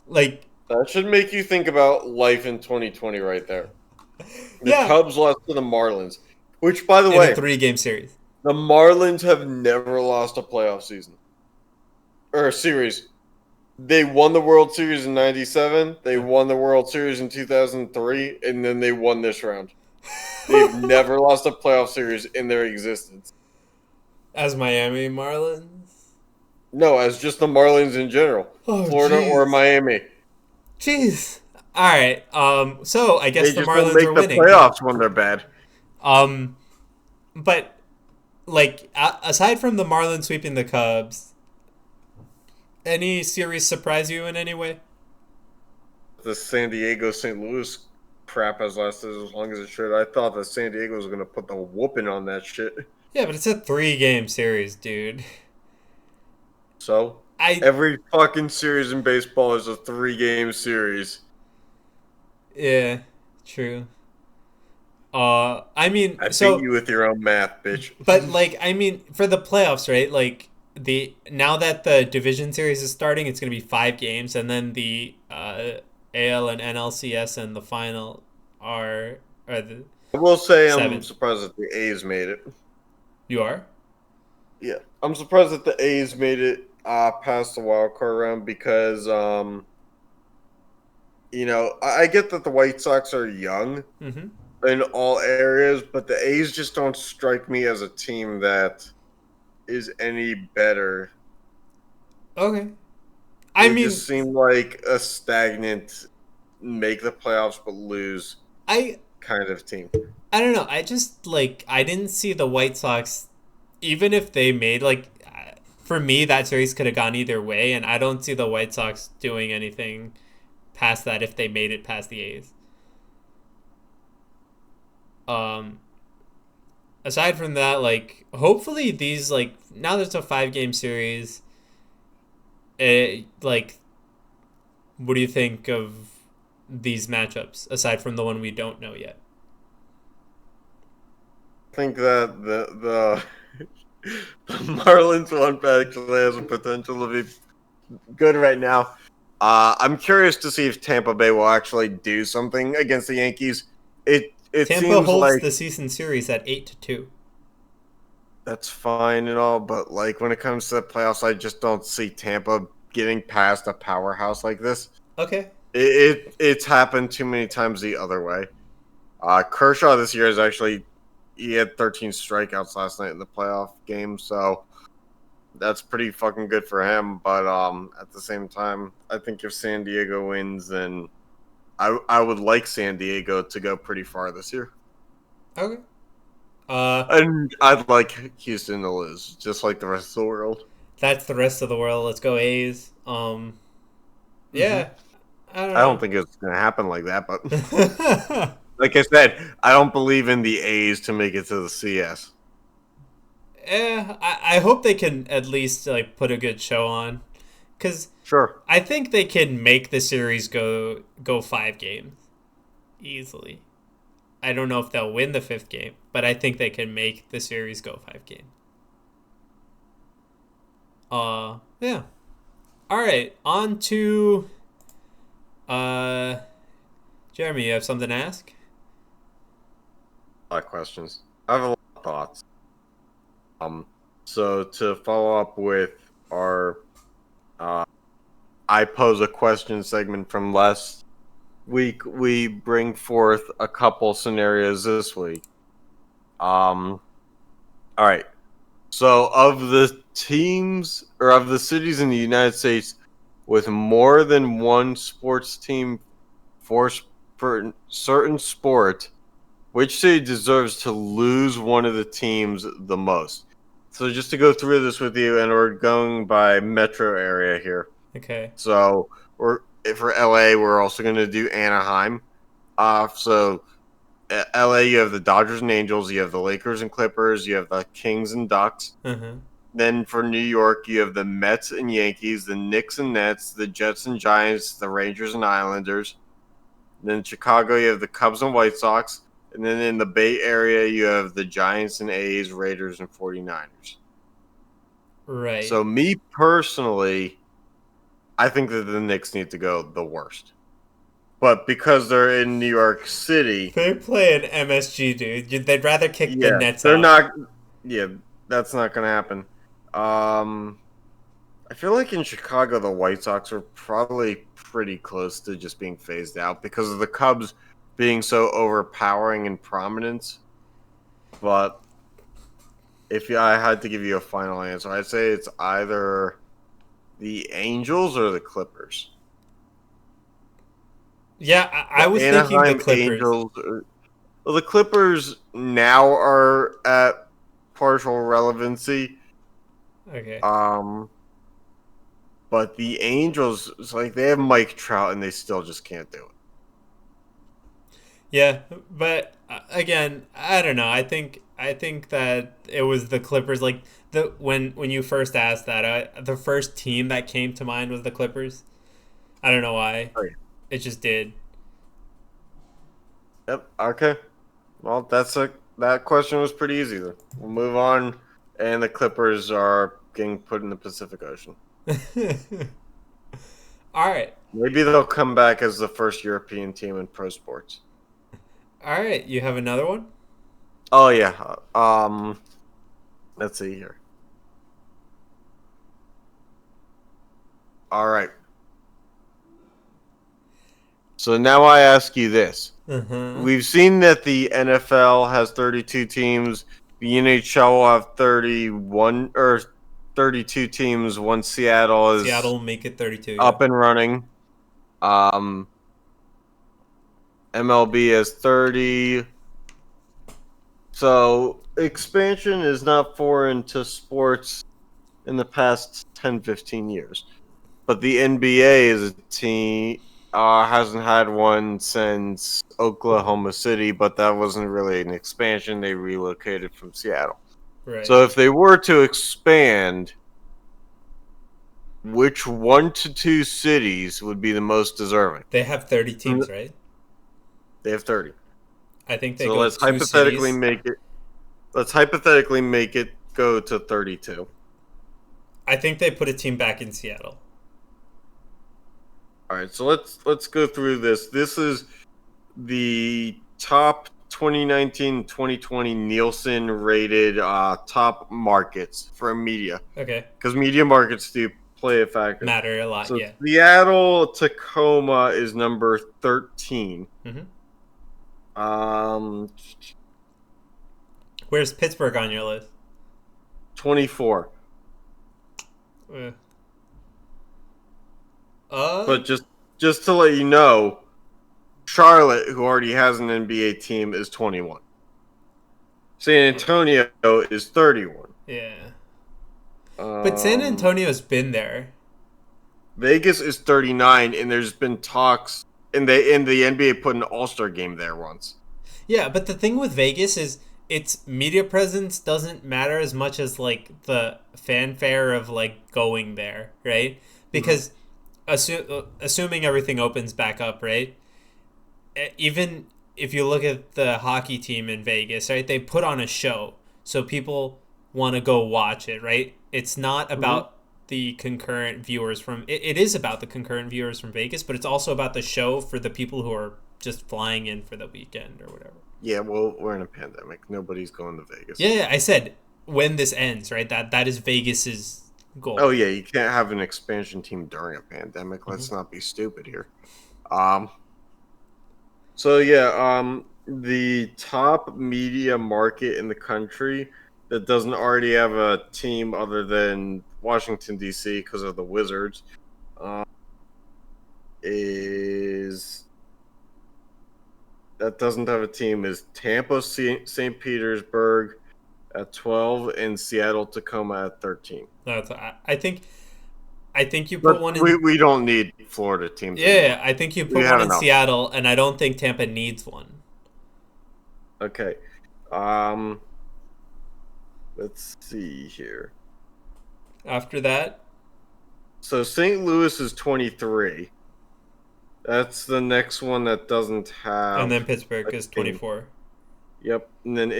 Like, that should make you think about life in 2020 right there. The Cubs lost to the Marlins, which, by the way, a 3-game series. The Marlins have never lost a playoff season or a series. They won the World Series in '97. They won the World Series in 2003, and then they won this round. They've never lost a playoff series in their existence. As Miami Marlins? No, as just the Marlins in general. Florida or Miami. Jeez. All right. So I guess the Marlins are winning. They just make the playoffs when they're bad. But like aside from the Marlins sweeping the Cubs, any series surprise you in any way? The San Diego St. Louis crap has lasted as long as it should. I thought that San Diego was going to put the whooping on that shit. Yeah, but it's a 3-game series, dude. So? Every fucking series in baseball is a 3-game series. Yeah, true. I mean, I beat you with your own math, bitch. But like, I mean, for the playoffs, right? Like now that the division series is starting, it's going to be 5 games, and then the AL and NLCS and the final are the. I will say 7. I'm surprised that the A's made it. You are? Yeah, I'm surprised that the A's made it past the wild card round because I get that the White Sox are young. Mm-hmm. In all areas, but the A's just don't strike me as a team that is any better. Okay. They just seem like a stagnant, make the playoffs but lose kind of team. I don't know. I just I didn't see the White Sox, even if they made for me that series could have gone either way, and I don't see the White Sox doing anything past that if they made it past the A's. Aside from that, hopefully these, now that it's a 5-game series, what do you think of these matchups, aside from the one we don't know yet? think that the Marlins one actually has a potential to be good right now. I'm curious to see if Tampa Bay will actually do something against the Yankees. It Tampa seems holds like the season series at 8-2. that's fine and all, but like when it comes to the playoffs, I just don't see Tampa getting past a powerhouse like this. Okay. It's happened too many times the other way. Kershaw this year he had 13 strikeouts last night in the playoff game, so that's pretty fucking good for him. But at the same time, I think if San Diego wins, then I would like San Diego to go pretty far this year. Okay. And I'd like Houston to lose, just like the rest of the world. That's the rest of the world. Let's go A's. Yeah. I don't I don't know. think it's gonna happen like that, but like I said, I don't believe in the A's to make it to the CS. I hope they can at least like put a good show on, because Sure. I think they can make the series go 5 games easily. I don't know if they'll win the 5th game, but I think they can make the series go 5 games. Yeah. All right, on to Jeremy, you have something to ask? A lot of questions. I have a lot of thoughts. So to follow up with our I pose a question segment from last week, we bring forth a couple scenarios this week. All right. So of the teams or of the cities in the United States with more than one sports team for a certain sport, which city deserves to lose one of the teams the most? So just to go through this with you, and we're going by metro area here. Okay. So for LA, we're also going to do Anaheim. So LA, you have the Dodgers and Angels, you have the Lakers and Clippers, you have the Kings and Ducks. Uh-huh. Then for New York, you have the Mets and Yankees, the Knicks and Nets, the Jets and Giants, the Rangers and Islanders. Then in Chicago, you have the Cubs and White Sox. And then in the Bay Area, you have the Giants and A's, Raiders and 49ers. Right. So me personally, I think that the Knicks need to go the worst. But because they're in New York City, they play an MSG, dude. They'd rather kick the Nets they're out. not. Yeah, that's not going to happen. I feel like in Chicago, the White Sox are probably pretty close to just being phased out because of the Cubs being so overpowering in prominence. But if I had to give you a final answer, I'd say it's either the Angels or the Clippers. Yeah, I was thinking the Clippers. Well, the Clippers now are at partial relevancy. Okay. But the Angels, it's like they have Mike Trout and they still just can't do it. Yeah, but again, I don't know. I think that it was the Clippers. Like when you first asked that, the first team that came to mind was the Clippers. I don't know why. Oh, yeah. It just did. Yep. Okay. Well, that question was pretty easy. Then we'll move on. And the Clippers are getting put in the Pacific Ocean. All right. Maybe they'll come back as the first European team in pro sports. All right. You have another one? Oh yeah. Let's see here. All right. So now I ask you this. Uh-huh. We've seen that the NFL has 32 teams. The NHL will have 31 or 32 teams once Seattle will make it 32. Up and running. MLB has 30. So expansion is not foreign to sports in the past 10, 15 years. But the NBA is a team hasn't had one since Oklahoma City, but that wasn't really an expansion. They relocated from Seattle. Right. So if they were to expand, which 1 to 2 cities would be the most deserving? They have 30 teams, right? They have 30. I think they so go let's 2 hypothetically cities. make it. let's hypothetically make it go to 32. I think they put a team back in Seattle. All right, so let's go through this. This is the top 2019-2020 Nielsen rated top markets for media. Okay. Because media markets do play a factor. Matter a lot, so yeah. Seattle Tacoma is number 13. Mm-hmm. Where's Pittsburgh on your list? 24. But just to let you know, Charlotte, who already has an NBA team, is 21. San Antonio is 31. Yeah. But San Antonio's been there. Vegas is 39, and there's been talks, and the NBA put an All-Star game there once. Yeah, but the thing with Vegas is its media presence doesn't matter as much as like the fanfare of like going there, right? Because assuming everything opens back up, right? Even if you look at the hockey team in Vegas, right? They put on a show, so people want to go watch it, right? It's not about the concurrent viewers from it is about the concurrent viewers from Vegas, but it's also about the show for the people who are just flying in for the weekend or whatever. Yeah, well, we're in a pandemic. Nobody's going to Vegas. Yeah, I said when this ends, right? That is Vegas's goal. Oh yeah, you can't have an expansion team during a pandemic. Let's not be stupid here. So yeah, the top media market in the country that doesn't already have a team other than Washington D.C. because of the Wizards doesn't have a team is Tampa, St. Petersburg at 12, and Seattle Tacoma at 13. I think you put one in. We don't need Florida teams. Yeah, I think you put one in Seattle, and I don't think Tampa needs one. Okay. Let's see here. After that? So St. Louis is 23. That's the next one that doesn't have. And then Pittsburgh is 24. Yep. And then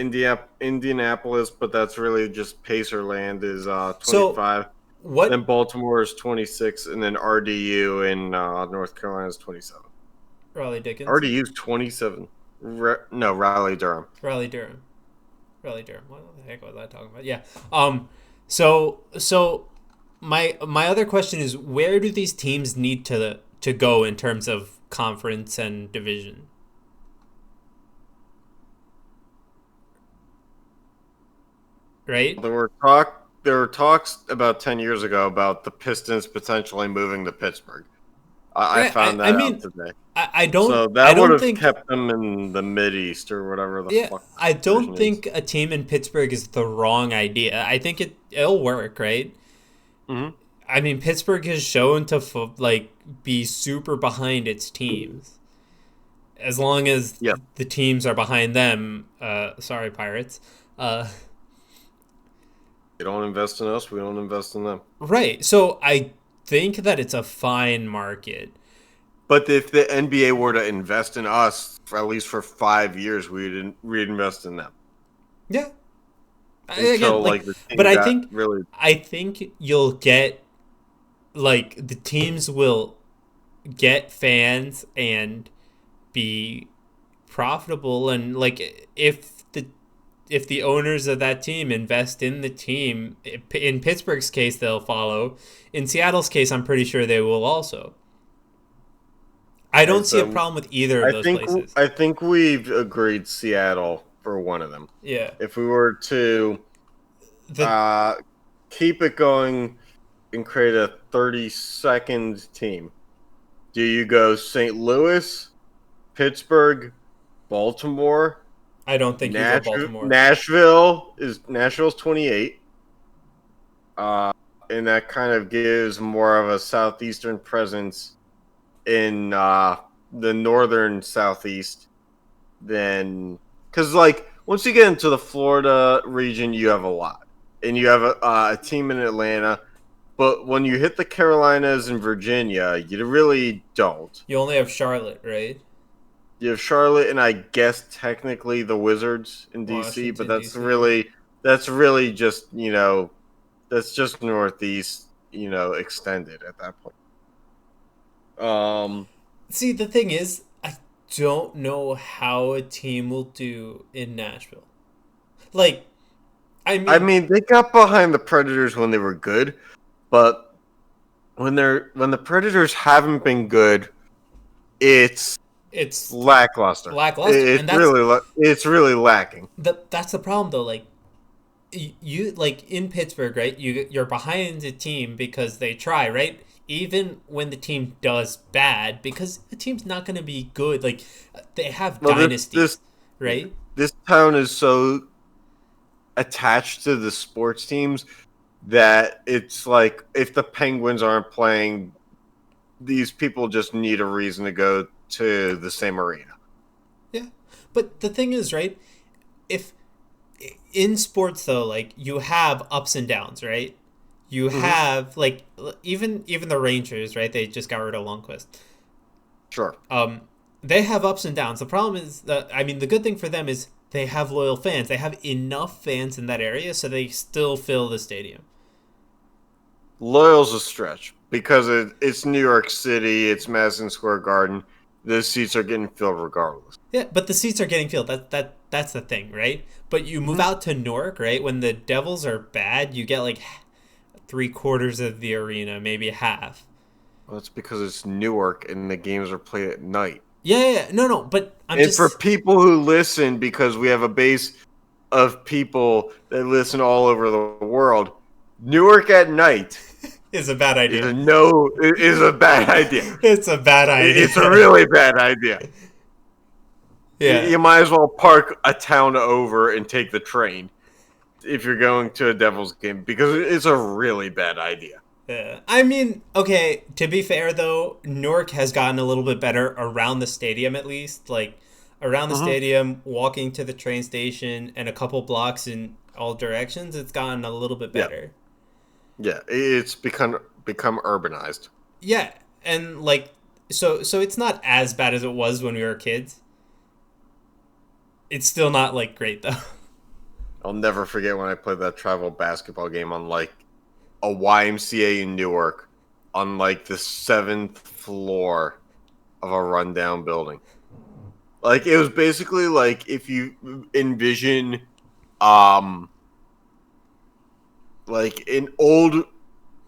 Indianapolis, but that's really just Pacerland, is 25. So what? Then Baltimore is 26, and then RDU in North Carolina is 27. Raleigh Dickens? RDU is 27. No, Raleigh Durham. Raleigh Durham. What the heck was I talking about? Yeah. So my other question is, where do these teams need to go in terms of conference and division? Right? There were talks about 10 years ago about the Pistons potentially moving to Pittsburgh. I found that out today. I don't. So that would have kept them in the Mid-East or whatever the fuck. I don't think a team in Pittsburgh is the wrong idea. I think it'll work, right? Mm-hmm. I mean, Pittsburgh has shown to be super behind its teams. As long as the teams are behind them. Sorry, Pirates. They don't invest in us, we don't invest in them. Right. So I think that it's a fine market. But if the NBA were to invest in us, for at least for 5 years, we'd invest in them. Yeah. But I think you'll get the teams will get fans and be profitable, and if the owners of that team invest in the team, in Pittsburgh's case they'll follow. In Seattle's case, I'm pretty sure they will also. I don't see a problem with either of those places. I think we've agreed Seattle for one of them. Yeah. If we were to keep it going and create a 32nd team, do you go St. Louis, Pittsburgh, Baltimore? I don't think you go Baltimore. Nashville's 28. And that kind of gives more of a southeastern presence in the northern southeast than, because once you get into the Florida region, you have a lot, and you have a team in Atlanta, but when you hit the Carolinas and Virginia, you really don't. You only have Charlotte, right? You have Charlotte, and I guess technically the Wizards in DC, but that's really just that's just Northeast, extended at that point. See, the thing is, I don't know how a team will do in Nashville. Like, I mean, they got behind the Predators when they were good, but when the Predators haven't been good, it's lackluster. It's really lacking. That's the problem, though. Like, you like in Pittsburgh, right? You're behind the team because they try, right? Even when the team does bad, because the team's not going to be good. Like, they have dynasties, right? This town is so attached to the sports teams that it's like if the Penguins aren't playing, these people just need a reason to go to the same arena. Yeah, but the thing is, right? If in sports though, like you have ups and downs, right? You have like even the Rangers, right? They just got rid of Lundqvist. Sure. They have ups and downs. The problem is that the good thing for them is they have loyal fans. They have enough fans in that area, so they still fill the stadium. Loyal's a stretch because it's New York City. It's Madison Square Garden. The seats are getting filled regardless. Yeah, but the seats are getting filled. That's the thing, right? But you move out to Newark, right? When the Devils are bad, you get like 3/4 of the arena, maybe half. Well, it's because it's Newark and the games are played at night. Yeah. No, but for people who listen, because we have a base of people that listen all over the world, Newark at night is a bad idea. Is a bad idea. It's a bad idea. It's a really bad idea. Yeah. You might as well park a town over and take the train if you're going to a Devils game, because it's a really bad idea. Yeah. I mean, okay, to be fair though, Newark has gotten a little bit better around the stadium at least. Like around the stadium, walking to the train station and a couple blocks in all directions, it's gotten a little bit better. Yeah, it's become urbanized. Yeah, and like so it's not as bad as it was when we were kids. It's still not like great though. I'll never forget when I played that travel basketball game on like a YMCA in Newark on like the 7th floor of a rundown building. Like it was basically like if you envision like an old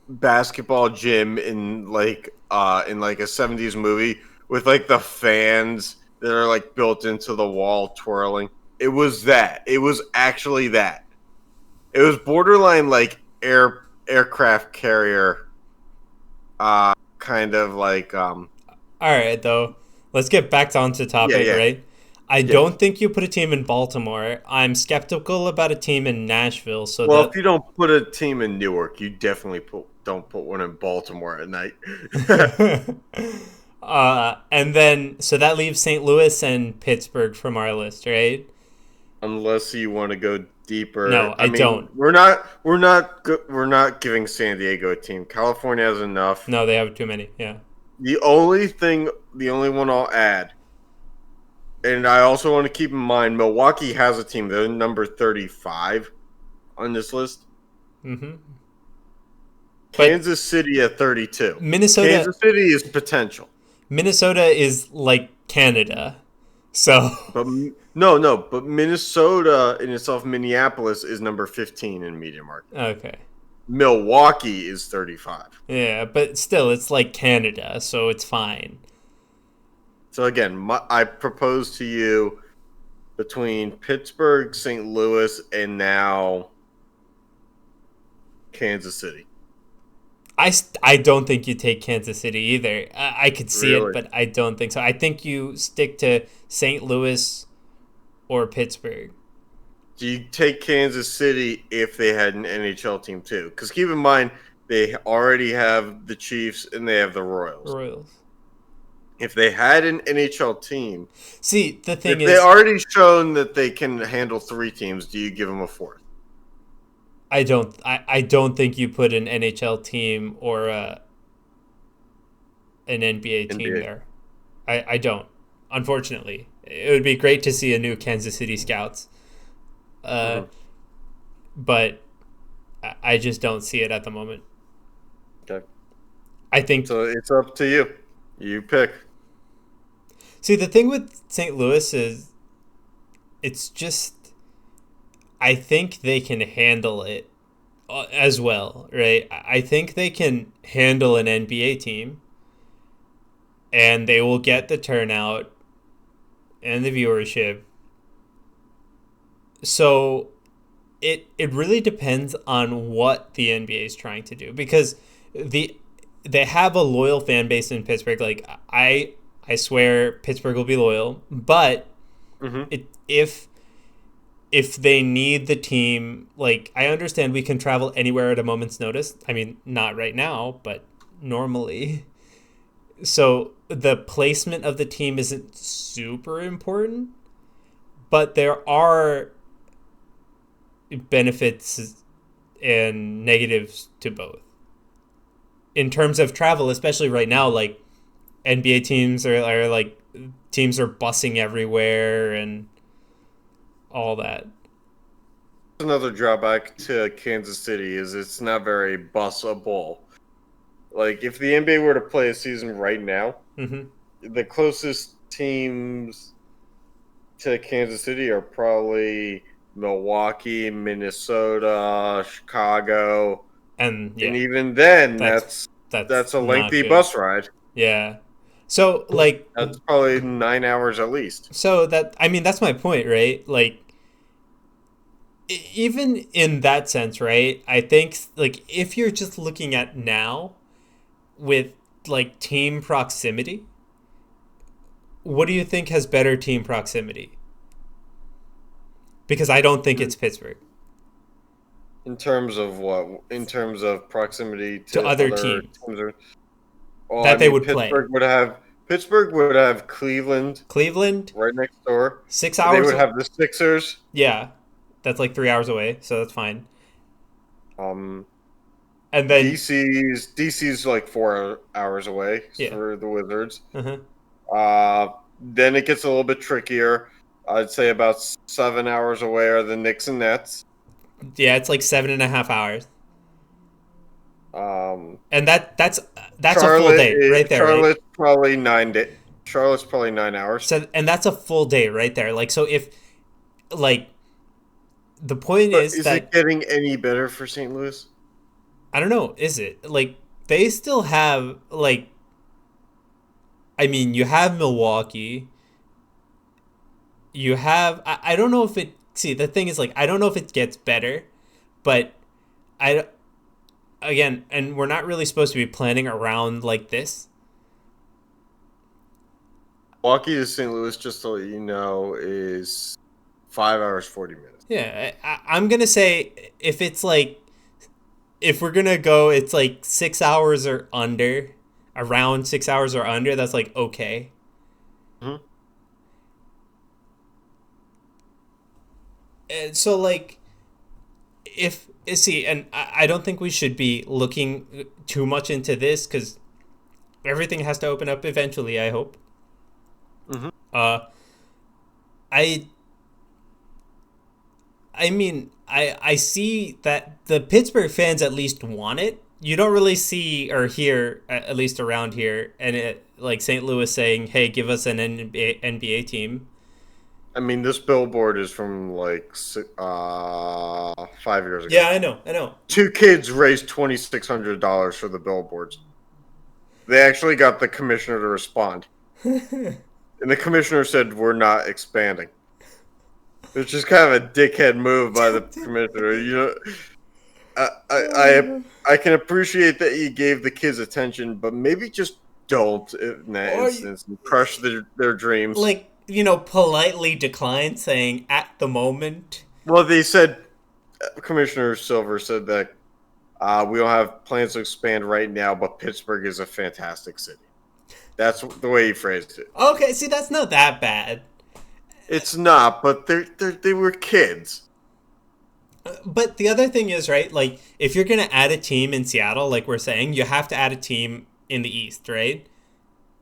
basketball gym in like a 70s movie with like the fans that are like built into the wall twirling. It was that. It was actually that. It was borderline like aircraft carrier kind of like All right, though. Let's get back onto topic, right? I don't think you put a team in Baltimore. I'm skeptical about a team in Nashville. If you don't put a team in Newark, you definitely don't put one in Baltimore at night. And then so that leaves St. Louis and Pittsburgh from our list, right? Unless you want to go deeper. No, I don't. We're not giving San Diego a team. California has enough. No, they have too many. Yeah. The only one I'll add, and I also want to keep in mind, Milwaukee has a team. They're number 35 on this list. Mm-hmm. Kansas City at 32. Minnesota. Kansas City is potential. Minnesota is like Canada. So. But but Minnesota in itself, Minneapolis is number 15 in media market. Okay. Milwaukee is 35. Yeah, but still, it's like Canada, so it's fine. So again, I propose to you between Pittsburgh, St. Louis, and now Kansas City. I don't think you take Kansas City either. I could see it, but I don't think so. I think you stick to St. Louis or Pittsburgh. Do you take Kansas City if they had an NHL team too? Because keep in mind, they already have the Chiefs and they have the Royals. If they had an NHL team, see, the thing is, they already shown that they can handle 3 teams. Do you give them a 4th? I don't think you put an NHL team or an NBA team there. I don't. unfortunately. It would be great to see a new Kansas City Scouts. But I just don't see it at the moment. Okay. I think so. It's up to you. You pick. See, the thing with St. Louis is it's just I think they can handle it as well, right? I think they can handle an NBA team and they will get the turnout and the viewership. So it really depends on what the NBA is trying to do, because they have a loyal fan base in Pittsburgh. Like I swear Pittsburgh will be loyal, but if they need the team, like I understand we can travel anywhere at a moment's notice. I mean, not right now, but normally. So the placement of the team isn't super important, but there are benefits and negatives to both. In terms of travel, especially right now, like NBA teams are like teams are busing everywhere and all that. Another drawback to Kansas City is it's not very busable. Like if the NBA were to play a season right now, the closest teams to Kansas City are probably Milwaukee, Minnesota, Chicago, and even then, that's a lengthy bus ride. Yeah. So like that's probably 9 hours at least. So that's my point, right? Like even in that sense, right? I think like if you're just looking at now with like team proximity, what do you think has better team proximity? Because I don't think it's Pittsburgh. In terms of what? In terms of proximity to other teams that they would Pittsburgh play. Pittsburgh would have Cleveland right next door. 6 hours. They would have the Sixers. Yeah, that's like 3 hours away, so that's fine. And then DC's like 4 hours away for the Wizards. Then it gets a little bit trickier. I'd say about 7 hours away are the Knicks and Nets. Yeah, it's like 7.5 hours. And that's a full day right there. Charlotte's probably 9 days. Charlotte's probably 9 hours. So, and that's a full day right there. Like, so if, like, the point is that it getting any better for St. Louis? I don't know. Is it like they still have like? I mean, you have Milwaukee. You have I don't know if it. See, the thing is like I don't know if it gets better, but again, and we're not really supposed to be planning around like this. Milwaukee to St. Louis, just to let you know, is 5 hours 40 minutes. Yeah, I'm gonna say if it's like, if we're gonna go, it's like 6 hours or under, around 6 hours or under. That's like okay. And so like, and I don't think we should be looking too much into this because everything has to open up eventually, I hope. I mean, I see that the Pittsburgh fans at least want it. You don't really see or hear, at least around here, and like St. Louis saying, hey, give us an NBA team. I mean, this billboard is from like 5 years ago. Yeah, I know. 2 kids raised $2,600 for the billboards. They actually got the commissioner to respond. And the commissioner said, we're not expanding. It's just kind of a dickhead move by the commissioner. You know, I can appreciate that he gave the kids attention, but maybe just don't in that instance and crush their dreams. Like, you know, politely decline, saying at the moment. Well, they said, Commissioner Silver said that we don't have plans to expand right now, but Pittsburgh is a fantastic city. That's the way he phrased it. Okay, see, that's not that bad. It's not, but they were kids. But the other thing is, right, like, if you're going to add a team in Seattle, like we're saying, you have to add a team in the East, right?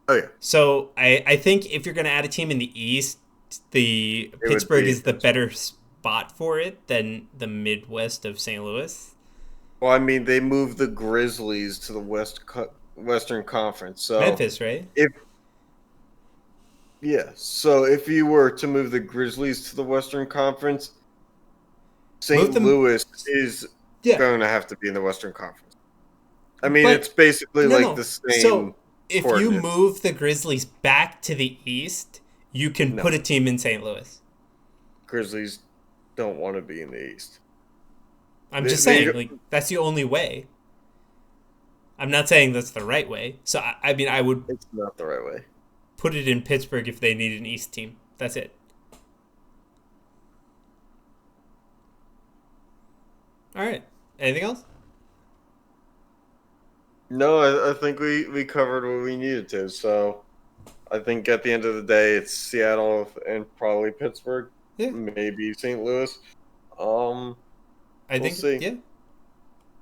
Oh yeah. So I think if you're going to add a team in the East, the Pittsburgh is the better spot for it than the Midwest of St. Louis. Well, I mean, they moved the Grizzlies to the Western Conference. So Memphis, right? So if you were to move the Grizzlies to the Western Conference, St. Louis is going to have to be in the Western Conference. I mean, it's basically the same. So if you move the Grizzlies back to the East, you can put a team in St. Louis. Grizzlies don't want to be in the East. I'm just saying, that's the only way. I'm not saying that's the right way. So, I mean, I would... It's not the right way. Put it in Pittsburgh if they need an East team. That's it. All right. Anything else? No, I think we covered what we needed to. So, I think at the end of the day, it's Seattle and probably Pittsburgh. Yeah. Maybe St. Louis. I think, see. Yeah.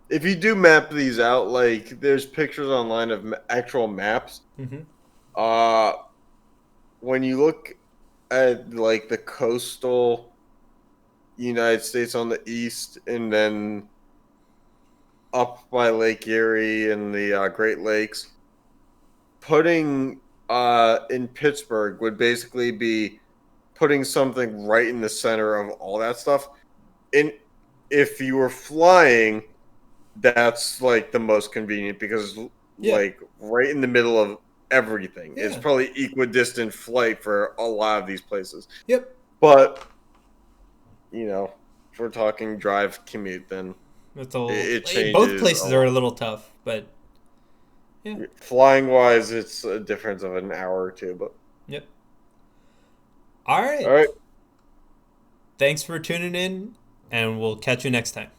If you do map these out, there's pictures online of actual maps. Mm-hmm. When you look at the coastal United States on the east, and then up by Lake Erie and the Great Lakes, putting in Pittsburgh would basically be putting something right in the center of all that stuff. And if you were flying, that's the most convenient because right in the middle of everything. It's probably equidistant flight for a lot of these places. Yep. But if we're talking drive commute, then it changes. Both places are a little tough, but flying wise, it's a difference of an hour or two. But yep. All right. All right. Thanks for tuning in, and we'll catch you next time.